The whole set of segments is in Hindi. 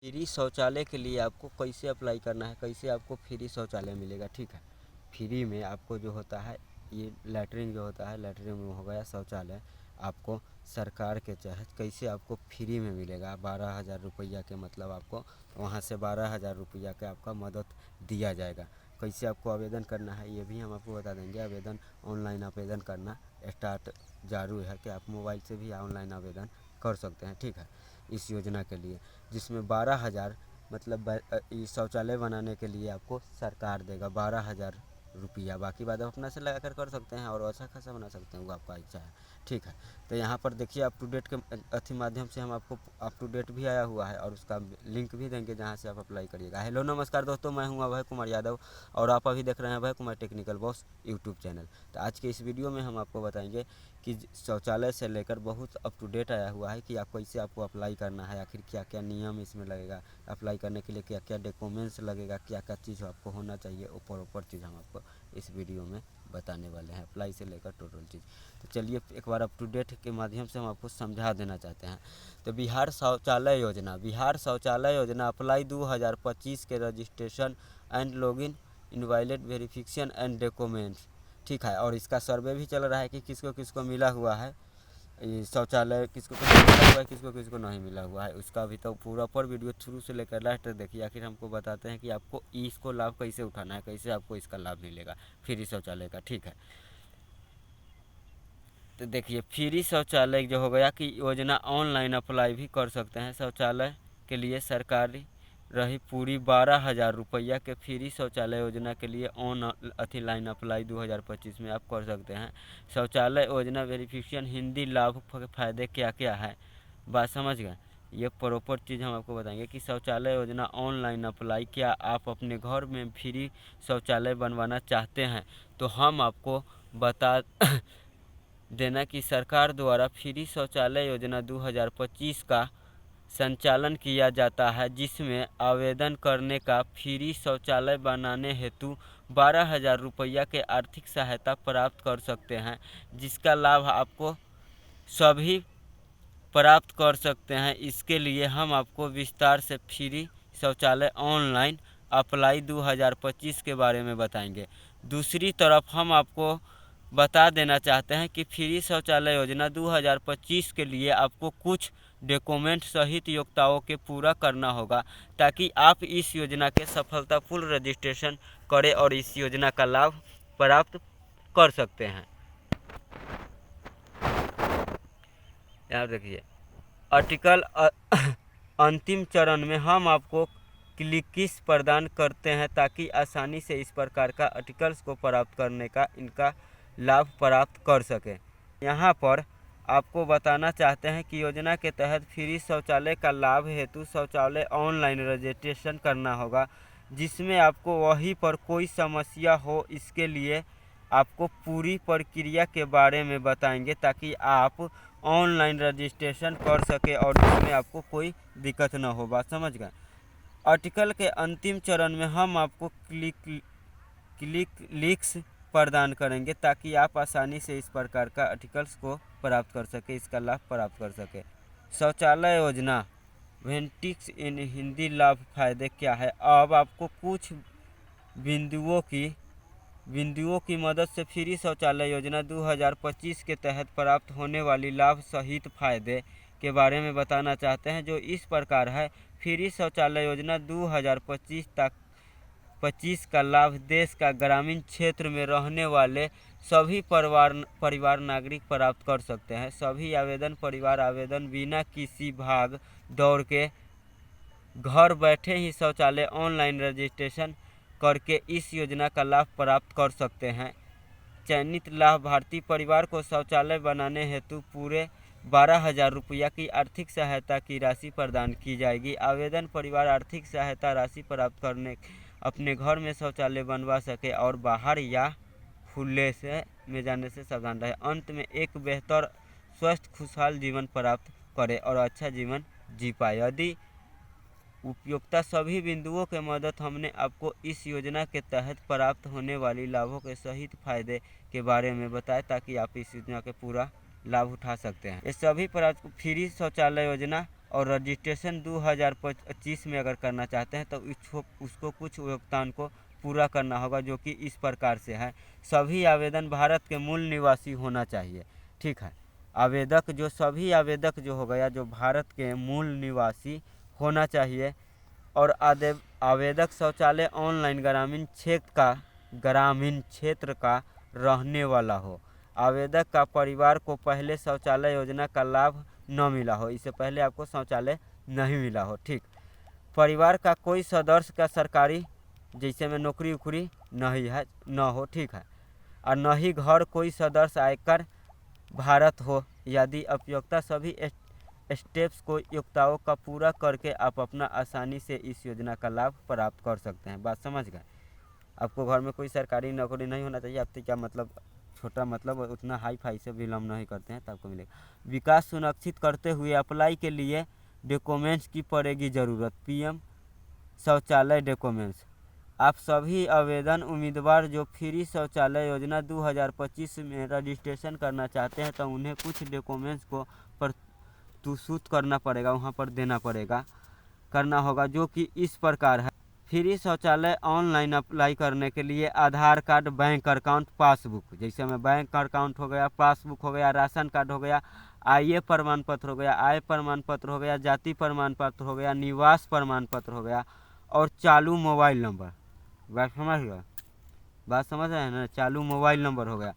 फ्री शौचालय के लिए आपको कैसे अप्लाई करना है, कैसे आपको फ्री शौचालय मिलेगा। ठीक है, फ्री में आपको जो होता है ये लैट्रिन जो होता है, लैट्रिन में हो गया शौचालय, आपको सरकार के तहत कैसे आपको फ्री में मिलेगा। 12,000 रुपया के मतलब आपको वहाँ से 12,000 रुपया के आपका मदद दिया जाएगा। कैसे आपको आवेदन करना है ये भी हम आपको बता देंगे। आवेदन ऑनलाइन आवेदन करना स्टार्ट जारू है कि आप मोबाइल से भी ऑनलाइन आवेदन कर सकते हैं। ठीक है, इस योजना के लिए जिसमें 12,000 मतलब शौचालय बनाने के लिए आपको सरकार देगा 12,000 रुपया। बाकी बात आप अपना से लगा कर सकते हैं और अच्छा खासा बना सकते हैं, वो आपका इच्छा है। ठीक है, तो यहाँ पर देखिए अप टू डेट के अथी माध्यम से हम आपको अप टू डेट भी आया हुआ है और उसका लिंक भी देंगे जहाँ से आप अप्लाई करिएगा। हेलो नमस्कार दोस्तों, मैं हूँ अभय कुमार यादव और आप अभी देख रहे हैं Abhay Kumar technical boss YouTube channel. तो आज के इस वीडियो में हम आपको बताएंगे कि शौचालय से लेकर बहुत अप टू डेट आया हुआ है कि आप कैसे आपको अप्लाई करना है, आखिर क्या क्या नियम इसमें लगेगा, अप्लाई करने के लिए क्या क्या डॉक्यूमेंट्स लगेगा, क्या क्या चीज़ आपको होना चाहिए, ऊपर चीज़ हम आपको इस वीडियो में बताने वाले हैं, अप्लाई से लेकर टोटल चीज़। तो चलिए एक बार अप टू डेट के माध्यम से हम आपको समझा देना चाहते हैं। तो बिहार शौचालय योजना अप्लाई 2025 के registration and login invalid verification and documents. ठीक है, और इसका सर्वे भी चल रहा है कि किसको किसको मिला हुआ है ये शौचालय, किसको किसको मिला हुआ है, किसको किसको नहीं मिला हुआ है। उसका भी तो पूरा पर वीडियो शुरू से लेकर लास्ट तक देखिए। आखिर हमको बताते हैं कि आपको इसको लाभ कैसे उठाना है, कैसे आपको इसका लाभ मिलेगा फ्री शौचालय का। ठीक है, तो देखिए फ्री शौचालय जो हो गया कि योजना ऑनलाइन अप्लाई भी कर सकते हैं। शौचालय के लिए सरकारी रही पूरी 12,000 रुपया के फ्री शौचालय योजना के लिए लाइन अप्लाई 2025 में आप कर सकते हैं। शौचालय योजना वेरिफिकेशन हिंदी लाभ फायदे क्या क्या है, बात समझ गए। ये प्रॉपर चीज़ हम आपको बताएंगे कि शौचालय योजना ऑनलाइन अप्लाई, क्या आप अपने घर में फ्री शौचालय बनवाना चाहते हैं तो हम आपको बता देना कि सरकार द्वारा फ्री शौचालय योजना 2025 का संचालन किया जाता है, जिसमें आवेदन करने का फ्री शौचालय बनाने हेतु 12,000 रुपया के आर्थिक सहायता प्राप्त कर सकते हैं, जिसका लाभ आपको सभी प्राप्त कर सकते हैं। इसके लिए हम आपको विस्तार से फ्री शौचालय ऑनलाइन अप्लाई 2025 के बारे में बताएंगे। दूसरी तरफ हम आपको बता देना चाहते हैं कि फ्री शौचालय योजना 2025 के लिए आपको कुछ डॉक्यूमेंट सहित योग्यताओं के पूरा करना होगा ताकि आप इस योजना के सफलतापूर्ण रजिस्ट्रेशन करें और इस योजना का लाभ प्राप्त कर सकते हैं। यहाँ देखिए आर्टिकल अंतिम चरण में हम आपको क्लिक्स प्रदान करते हैं ताकि आसानी से इस प्रकार का आर्टिकल्स को प्राप्त करने का इनका लाभ प्राप्त कर सकें। यहाँ पर आपको बताना चाहते हैं कि योजना के तहत फ्री शौचालय का लाभ हेतु शौचालय ऑनलाइन रजिस्ट्रेशन करना होगा, जिसमें आपको वहीं पर कोई समस्या हो इसके लिए आपको पूरी प्रक्रिया के बारे में बताएंगे ताकि आप ऑनलाइन रजिस्ट्रेशन कर सके और इसमें आपको कोई दिक्कत न हो। बात समझ गए। आर्टिकल के अंतिम चरण में हम आपको क्लिक्स प्रदान करेंगे ताकि आप आसानी से इस प्रकार का आर्टिकल्स को प्राप्त कर सके, इसका लाभ प्राप्त कर सके। शौचालय योजना वेंटिक्स इन हिंदी लाभ फायदे क्या है। अब आपको कुछ बिंदुओं की मदद से फ्री शौचालय योजना 2025 के तहत प्राप्त होने वाली लाभ सहित फायदे के बारे में बताना चाहते हैं, जो इस प्रकार है। फ्री शौचालय योजना 2025 का लाभ देश का ग्रामीण क्षेत्र में रहने वाले सभी परिवार नागरिक प्राप्त कर सकते हैं। सभी परिवार आवेदन बिना किसी भाग दौड़ के घर बैठे ही शौचालय ऑनलाइन रजिस्ट्रेशन करके इस योजना का लाभ प्राप्त कर सकते हैं। चयनित लाभार्थी परिवार को शौचालय बनाने हेतु पूरे 12,000 रुपया की आर्थिक सहायता की राशि प्रदान की जाएगी। आवेदन परिवार आर्थिक सहायता राशि प्राप्त करने अपने घर में शौचालय बनवा सके और बाहर या खुले से में जाने से सावधान रहे। अंत में एक बेहतर स्वस्थ खुशहाल जीवन प्राप्त करे और अच्छा जीवन जी पाए। यदि उपयुक्ता सभी बिंदुओं के मदद हमने आपको इस योजना के तहत प्राप्त होने वाली लाभों के सहित फायदे के बारे में बताया ताकि आप इस योजना के पूरा लाभ उठा सकते हैं। ये सभी प्राप्त फ्री शौचालय योजना और रजिस्ट्रेशन 2025 में अगर करना चाहते हैं तो उसको कुछ योगदान को पूरा करना होगा, जो कि इस प्रकार से है। सभी आवेदन भारत के मूल निवासी होना चाहिए, ठीक है। सभी आवेदक जो हो गया जो भारत के मूल निवासी होना चाहिए, और आवेदक शौचालय ऑनलाइन ग्रामीण क्षेत्र का रहने वाला हो। आवेदक का परिवार को पहले शौचालय योजना का लाभ न मिला हो, इससे पहले आपको शौचालय नहीं मिला हो, ठीक। परिवार का कोई सदस्य का सरकारी जैसे में नौकरी उकरी नहीं है न हो, ठीक है। और न ही घर कोई सदस्य आयकर भारत हो। यदि उपयोक्ता सभी स्टेप्स को योग्यताओं का पूरा करके आप अपना आसानी से इस योजना का लाभ प्राप्त कर सकते हैं। बात समझ गए। आपको घर में कोई सरकारी नौकरी नहीं होना चाहिए, आपके क्या मतलब छोटा मतलब उतना हाई फाई से बिलोंग नहीं करते हैं तो आपको मिलेगा। विकास सुनिश्चित करते हुए अप्लाई के लिए डॉक्यूमेंट्स की पड़ेगी ज़रूरत। पीएम शौचालय डॉक्यूमेंट्स। आप सभी आवेदन उम्मीदवार जो फ्री शौचालय योजना 2025 में रजिस्ट्रेशन करना चाहते हैं तो उन्हें कुछ डॉक्यूमेंट्स को प्रस्तुत करना पड़ेगा, वहाँ पर देना पड़ेगा, करना होगा, जो कि इस प्रकार है। फ्री शौचालय ऑनलाइन अप्लाई करने के लिए आधार कार्ड, बैंक अकाउंट, पासबुक, जैसे में बैंक अकाउंट हो गया, पासबुक हो गया, राशन कार्ड हो गया, आय प्रमाण पत्र हो गया, आय प्रमाण पत्र हो गया, जाति प्रमाण पत्र हो गया, निवास प्रमाण पत्र हो गया, और चालू मोबाइल नंबर। बात समझ रहे हैं ना। चालू मोबाइल नंबर हो गया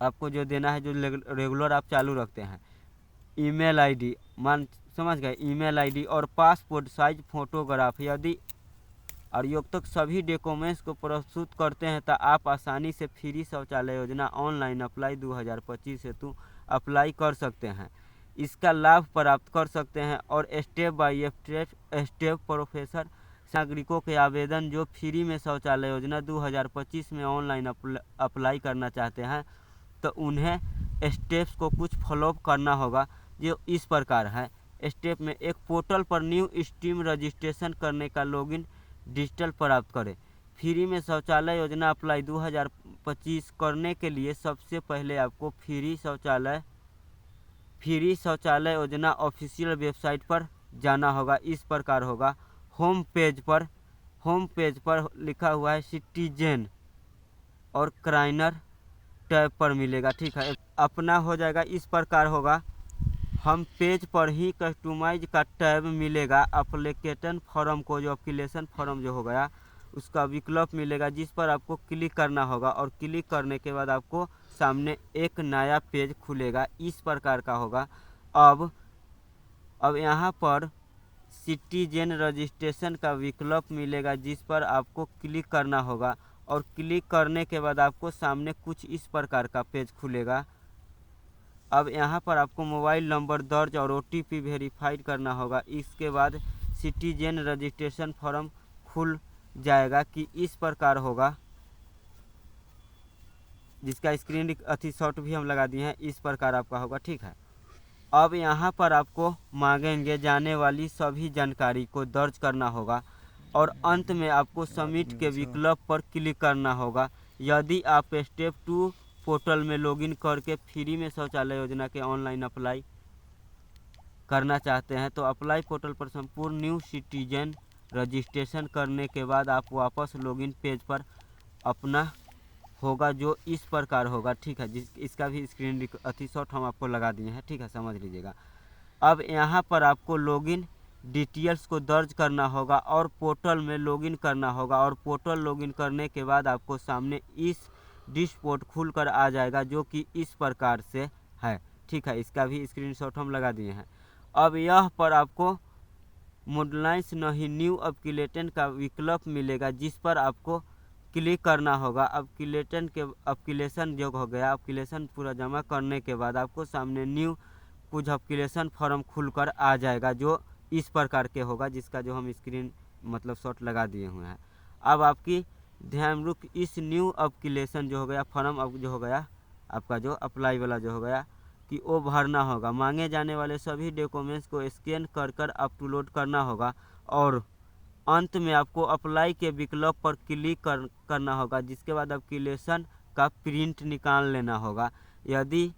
आपको जो देना है, जो रेगुलर आप चालू रखते हैं। ईमेल आईडी, समझ गए, ईमेल आईडी और पासपोर्ट साइज फोटोग्राफ। यदि तक सभी डॉक्यूमेंट्स को प्रस्तुत करते हैं तो आप आसानी से फ्री शौचालय योजना ऑनलाइन अप्लाई 2025 हेतु अप्लाई कर सकते हैं, इसका लाभ प्राप्त कर सकते हैं। और स्टेप बाय स्टेप प्रोफेसर नागरिकों के आवेदन जो फ्री में शौचालय योजना 2025 में ऑनलाइन अप्लाई करना चाहते हैं तो उन्हें स्टेप्स को कुछ फॉलो करना होगा, जो इस प्रकार है। स्टेप में एक पोर्टल पर न्यू स्ट्रीम रजिस्ट्रेशन करने का लॉगिन डिजिटल प्राप्त करें। फ्री में शौचालय योजना अप्लाई 2025 करने के लिए सबसे पहले आपको फ्री शौचालय योजना ऑफिशियल वेबसाइट पर जाना होगा। इस प्रकार होगा। होम पेज पर लिखा हुआ है सिटीजन और क्राइनर टैब पर मिलेगा, ठीक है। अपना हो जाएगा, इस प्रकार होगा। हम पेज पर ही कस्टमाइज का टैब मिलेगा। एप्लीकेशन फॉर्म को, जो एप्लीकेशन फॉर्म जो हो गया उसका विकल्प मिलेगा, जिस पर आपको क्लिक करना होगा, और क्लिक करने के बाद आपको सामने एक नया पेज खुलेगा, इस प्रकार का होगा। अब यहाँ पर सिटीजन रजिस्ट्रेशन का विकल्प मिलेगा, जिस पर आपको क्लिक करना होगा, और क्लिक करने के बाद आपको सामने कुछ इस प्रकार का पेज खुलेगा। अब यहाँ पर आपको मोबाइल नंबर दर्ज और OTP वेरीफाइड करना होगा। इसके बाद सिटीजन रजिस्ट्रेशन फॉर्म खुल जाएगा कि इस प्रकार होगा, जिसका स्क्रीन शॉट भी हम लगा दिए हैं। इस प्रकार आपका होगा, ठीक है। अब यहाँ पर आपको मांगेंगे जाने वाली सभी जानकारी को दर्ज करना होगा, और अंत में आपको सबमिट के विकल्प पर क्लिक करना होगा। यदि आप स्टेप 2 पोर्टल में लॉगिन करके फ्री में शौचालय योजना के ऑनलाइन अप्लाई करना चाहते हैं तो अप्लाई पोर्टल पर संपूर्ण न्यू सिटीजन रजिस्ट्रेशन करने के बाद आप वापस लॉगिन पेज पर अपना होगा, जो इस प्रकार होगा, ठीक है। इसका भी स्क्रीन शॉट हम आपको लगा दिए हैं, ठीक है, समझ लीजिएगा। अब यहाँ पर आपको लॉगिन डिटेल्स को दर्ज करना होगा और पोर्टल में लॉगिन करना होगा, और पोर्टल लॉगिन करने के बाद आपको सामने इस डैशबोर्ड खुलकर आ जाएगा, जो कि इस प्रकार से है, ठीक है। इसका भी स्क्रीनशॉट हम लगा दिए हैं। अब यह पर आपको मॉडलाइज नहीं न्यू एप्लीकेशन का विकल्प मिलेगा, जिस पर आपको क्लिक करना होगा। एप्लीकेशन जो हो गया, एप्लीकेशन पूरा जमा करने के बाद आपको सामने न्यू कुछ एप्लीकेशन फॉर्म खुलकर आ जाएगा, जो इस प्रकार के होगा, जिसका जो हम स्क्रीन शॉट लगा दिए हुए हैं। अब आपकी ध्यान रुक, इस न्यू एप्लीकेशन जो हो गया फॉर्म, अब जो हो गया आपका जो अप्लाई वाला जो हो गया कि वो भरना होगा। मांगे जाने वाले सभी डॉक्यूमेंट्स को स्कैन कर अपलोड करना होगा, और अंत में आपको अप्लाई के विकल्प पर क्लिक करना होगा, जिसके बाद एप्लीकेशन का प्रिंट निकाल लेना होगा। यदि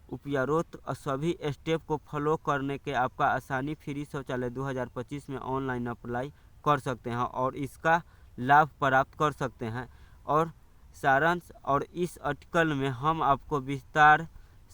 उपरोक्त सभी स्टेप को फॉलो करने के आपका आसानी फ्री शौचालय 2025 में ऑनलाइन अप्लाई कर सकते हैं और इसका लाभ प्राप्त कर सकते हैं। और सारांश और इस आर्टिकल में हम आपको विस्तार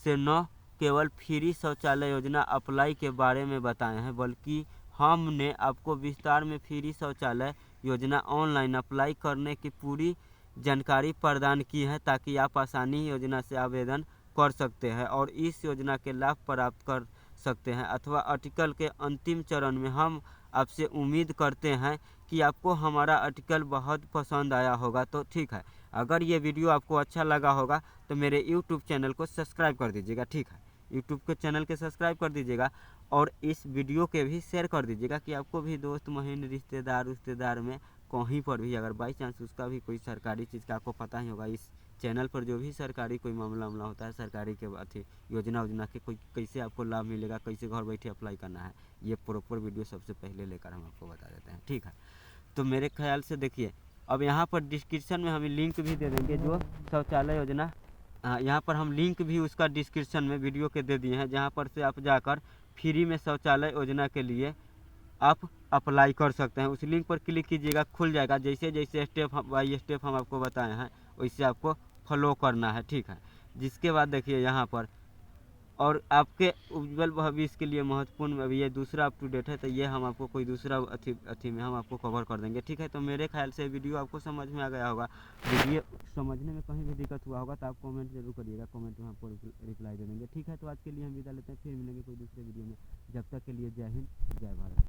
से न केवल फ्री शौचालय योजना अप्लाई के बारे में बताए हैं, बल्कि हमने आपको विस्तार में फ्री शौचालय योजना ऑनलाइन अप्लाई करने की पूरी जानकारी प्रदान की है, ताकि आप आसानी योजना से आवेदन कर सकते हैं और इस योजना के लाभ प्राप्त कर सकते हैं। अथवा आर्टिकल के अंतिम चरण में हम आपसे उम्मीद करते हैं कि आपको हमारा आर्टिकल बहुत पसंद आया होगा। तो ठीक है, अगर ये वीडियो आपको अच्छा लगा होगा तो मेरे यूट्यूब चैनल को सब्सक्राइब कर दीजिएगा। ठीक है, यूट्यूब के चैनल के सब्सक्राइब कर दीजिएगा और इस वीडियो के भी शेयर कर दीजिएगा कि आपको भी दोस्त महीन रिश्तेदार में कहीं पर भी अगर बाई चांस उसका भी कोई सरकारी चीज़ का आपको पता ही होगा, इस चैनल पर जो भी सरकारी कोई मामला होता है, सरकारी के अथी योजना के कोई कैसे आपको लाभ मिलेगा, कैसे घर बैठे अप्लाई करना है, ये प्रॉपर वीडियो सबसे पहले लेकर हम आपको बता देते हैं। ठीक है, तो मेरे ख्याल से देखिए, अब यहाँ पर डिस्क्रिप्शन में हम लिंक भी दे देंगे जो शौचालय योजना, यहाँ पर हम लिंक भी उसका डिस्क्रिप्शन में वीडियो के दे दिए हैं, जहाँ पर से आप जाकर फ्री में शौचालय योजना के लिए आप अप्लाई कर सकते हैं। उस लिंक पर क्लिक कीजिएगा, खुल जाएगा। जैसे जैसे स्टेप बाई स्टेप हम आपको बताए हैं वैसे आपको फॉलो करना है। ठीक है, जिसके बाद देखिए यहाँ पर, और आपके उज्ज्वल भविष्य के लिए महत्वपूर्ण अभी ये दूसरा अप टू डेट है, तो ये हम आपको कोई दूसरा अथी में हम आपको कवर कर देंगे। ठीक है, तो मेरे ख्याल से वीडियो आपको समझ में आ गया होगा। वीडियो समझने में कहीं भी दिक्कत हुआ होगा तो आप कमेंट जरूर करिएगा, कमेंट में आपको रिप्लाई दे देंगे। ठीक है, तो आज के लिए हम विदा लेते हैं, फिर मिलेंगे कोई दूसरे वीडियो में। जब तक के लिए जय हिंद, जय भारत।